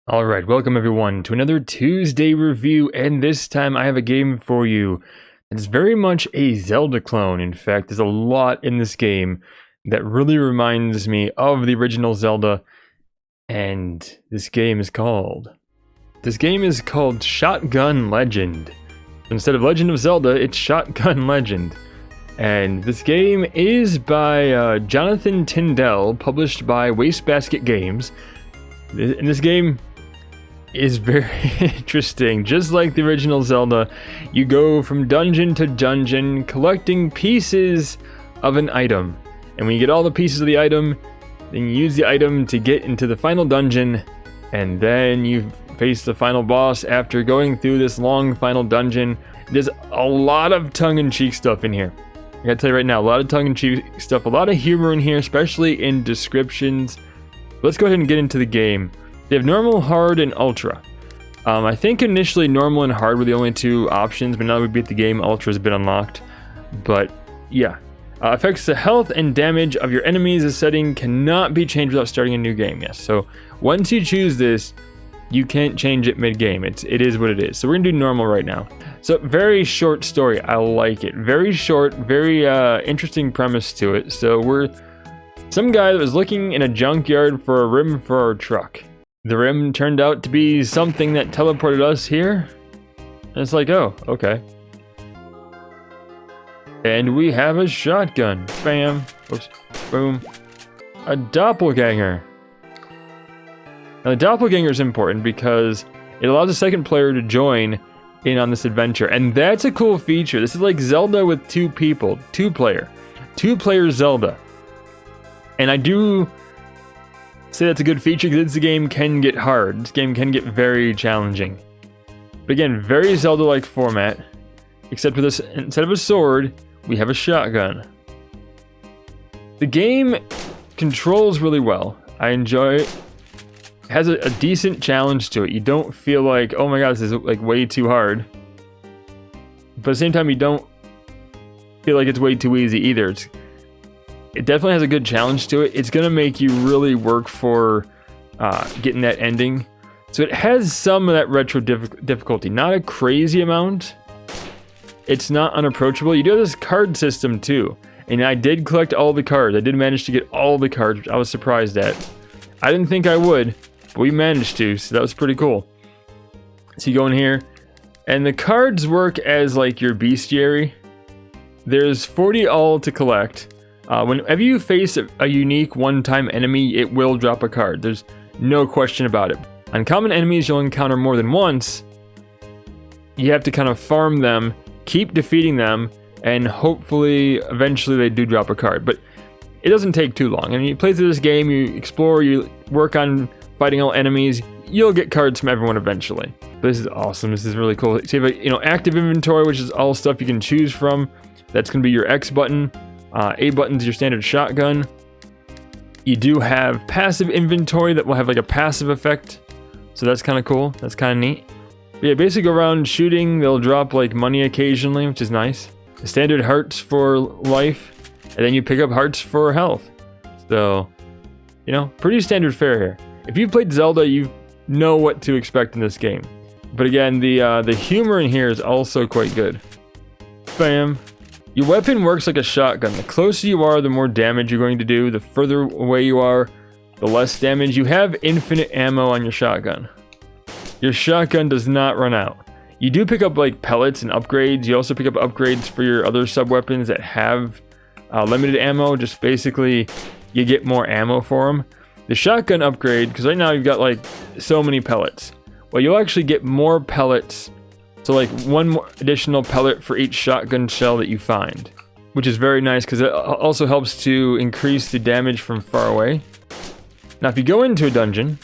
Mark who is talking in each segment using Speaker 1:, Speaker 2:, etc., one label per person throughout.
Speaker 1: Alright, welcome everyone to another Tuesday review, and this time I have a game for you. It's very much a Zelda clone. In fact, there's a lot in this game that really reminds me of the original Zelda, and this game is called Shotgun Legend. Instead of Legend of Zelda, it's Shotgun Legend. And this game is by Jonathan Tyndall, published by Wastebasket Games. And this game is very interesting. Just like the original Zelda, you go from dungeon to dungeon collecting pieces of an item. And when you get all the pieces of the item, then you use the item to get into the final dungeon, and then you face the final boss after going through this long final dungeon. There's a lot of tongue-in-cheek stuff in here. I gotta tell you right now, a lot of tongue-in-cheek stuff, a lot of humor in here, especially in descriptions. Let's go ahead and get into the game. They have normal, hard, and ultra. I think initially normal and hard were the only two options, but now that we beat the game, ultra has been unlocked. But yeah, affects the health and damage of your enemies. The setting cannot be changed without starting a new game. Yes, so once you choose this, you can't change it mid-game. It is what it is. So we're gonna do normal right now. So very short story. I like it. Very short, very interesting premise to it. So we're some guy that was looking in a junkyard for a rim for our truck. The rim turned out to be something that teleported us here. And it's like, oh, okay. And we have a shotgun. Bam. Oops. Boom. A doppelganger. Now the doppelganger is important because it allows a second player to join in on this adventure. And that's a cool feature. This is like Zelda with two people. Two-player Zelda. And I do say that's a good feature because this game can get hard. This game can get very challenging. But again, very Zelda-like format. Except for this, instead of a sword, we have a shotgun. The game controls really well. I enjoy it. It has a decent challenge to it. You don't feel like, oh my god, this is like way too hard. But at the same time, you don't feel like it's way too easy either. It definitely has a good challenge to it. It's going to make you really work for getting that ending. So it has some of that retro difficulty. Not a crazy amount. It's not unapproachable. You do have this card system too. And I did collect all the cards. I did manage to get all the cards, which I was surprised at. I didn't think I would, but we managed to, so that was pretty cool. So you go in here, and the cards work as like your bestiary. There's 40 all to collect. Whenever you face a unique one-time enemy, it will drop a card. There's no question about it. Uncommon enemies you'll encounter more than once. You have to kind of farm them, keep defeating them, and hopefully, eventually they do drop a card. But it doesn't take too long. I mean, you play through this game, you explore, you work on fighting all enemies, you'll get cards from everyone eventually. But this is awesome. This is really cool. So you have a, active inventory, which is all stuff you can choose from. That's going to be your X button. A button's your standard shotgun. You do have passive inventory that will have like a passive effect. So that's kind of cool. That's kind of neat. But yeah, basically go around shooting. They'll drop like money occasionally, which is nice. Standard hearts for life. And then you pick up hearts for health. So, pretty standard fare here. If you've played Zelda, you know what to expect in this game. But again, the humor in here is also quite good. Bam. Your weapon works like a shotgun. The closer you are, the more damage you're going to do. The further away you are, the less damage. You have infinite ammo on your shotgun. Your shotgun does not run out. You do pick up like pellets and upgrades. You also pick up upgrades for your other sub-weapons that have limited ammo. Just basically, you get more ammo for them. The shotgun upgrade, because right now you've got like so many pellets. Well, you'll actually get more pellets. So like one more additional pellet for each shotgun shell that you find, which is very nice because it also helps to increase the damage from far away. Now, if you go into a dungeon,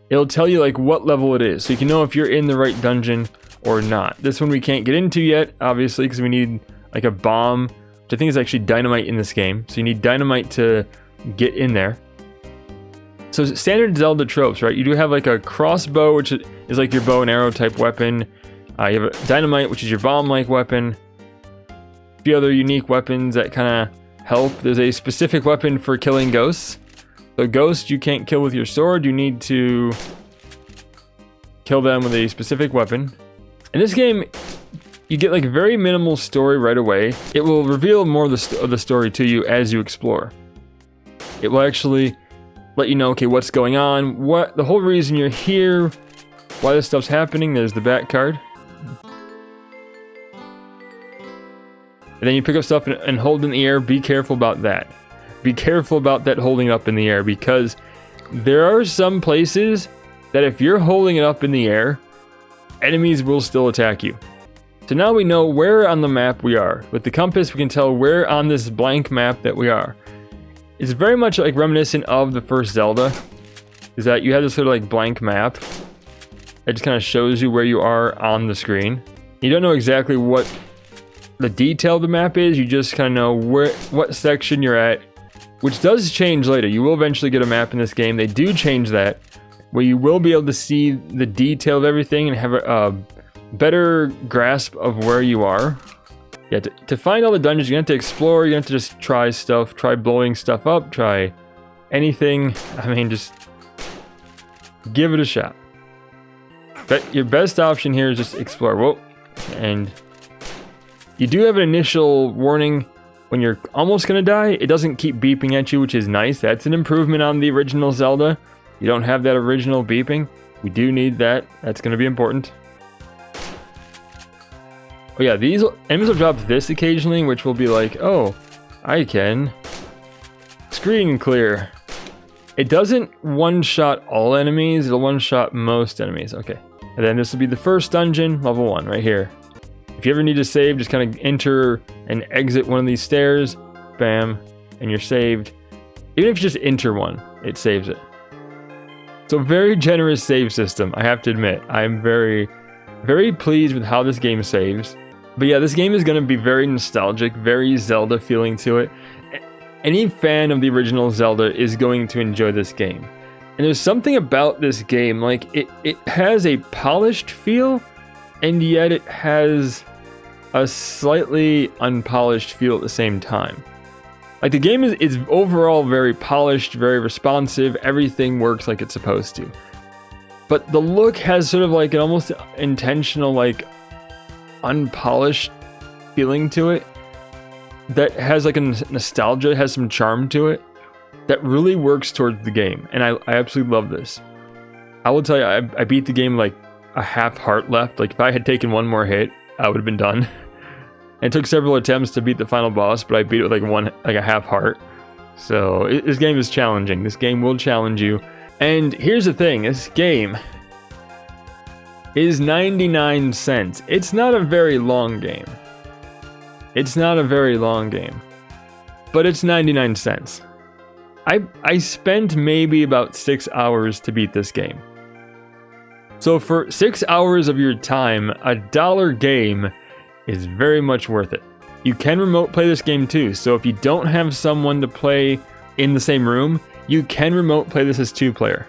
Speaker 1: it'll tell you like what level it is, so you can know if you're in the right dungeon or not. This one we can't get into yet, obviously, because we need like a bomb, which I think is actually dynamite in this game. So you need dynamite to get in there. So standard Zelda tropes, right? You do have like a crossbow, which is like your bow and arrow type weapon. You have a dynamite, which is your bomb-like weapon. A few other unique weapons that kind of help. There's a specific weapon for killing ghosts. So ghosts you can't kill with your sword. You need to kill them with a specific weapon. In this game, you get like very minimal story right away. It will reveal more of the story to you as you explore. It will actually let you know, okay, what's going on, what the whole reason you're here, why this stuff's happening. There's the back card. And then you pick up stuff and hold in the air. Be careful about that. Be careful about that holding up in the air, because there are some places that if you're holding it up in the air, enemies will still attack you. So now we know where on the map we are. With the compass, we can tell where on this blank map that we are. It's very much like reminiscent of the first Zelda, is that you have this sort of like blank map. It just kind of shows you where you are on the screen. You don't know exactly what the detail of the map is, you just kind of know what section you're at, which does change later. You will eventually get a map in this game. They do change that, where you will be able to see the detail of everything and have a better grasp of where you are. Yeah, to find all the dungeons, you have to explore, you have to just try stuff, try blowing stuff up, try anything. I mean, just give it a shot. But your best option here is just explore. Whoa. And you do have an initial warning when you're almost gonna die. It doesn't keep beeping at you, which is nice. That's an improvement on the original Zelda. You don't have that original beeping. We do need that. That's gonna be important. Oh yeah, these enemies will drop this occasionally, which will be like, oh, I can screen clear. It doesn't one-shot all enemies, it'll one-shot most enemies. Okay, and then this will be the first dungeon, level 1, right here. If you ever need to save, just kind of enter and exit one of these stairs, bam, and you're saved. Even if you just enter one, it saves it. So very generous save system, I have to admit. I'm very, very pleased with how this game saves. But yeah, this game is going to be very nostalgic, very Zelda feeling to it. Any fan of the original Zelda is going to enjoy this game. And there's something about this game, like it has a polished feel, and yet it has a slightly unpolished feel at the same time. Like the game is overall very polished, very responsive, everything works like it's supposed to. But the look has sort of like an almost intentional, like unpolished feeling to it that has like a nostalgia, has some charm to it that really works towards the game. And I absolutely love this. I will tell you, I beat the game like a half heart left. Like if I had taken one more hit, I would have been done. It took several attempts to beat the final boss, but I beat it with like a half heart. So this game is challenging. This game will challenge you. And here's the thing, this game is 99 cents. It's not a very long game. It's not a very long game. But it's 99 cents. I spent maybe about 6 hours to beat this game. So for 6 hours of your time, a $1 game is very much worth it. You can remote play this game too, so if you don't have someone to play in the same room, you can remote play this as 2-player.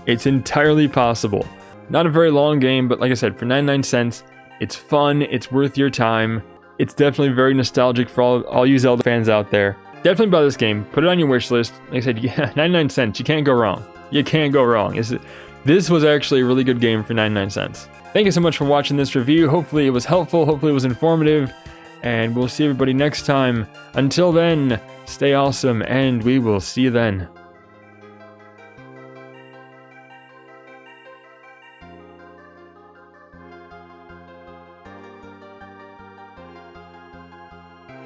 Speaker 1: It's entirely possible. Not a very long game, but like I said, for 99 cents, it's fun, it's worth your time. It's definitely very nostalgic for all you Zelda fans out there. Definitely buy this game, put it on your wish list. Like I said, yeah, 99 cents, you can't go wrong. You can't go wrong. This was actually a really good game for 99 cents. Thank you so much for watching this review. Hopefully it was helpful, hopefully it was informative, and we'll see everybody next time. Until then, stay awesome, and we will see you then.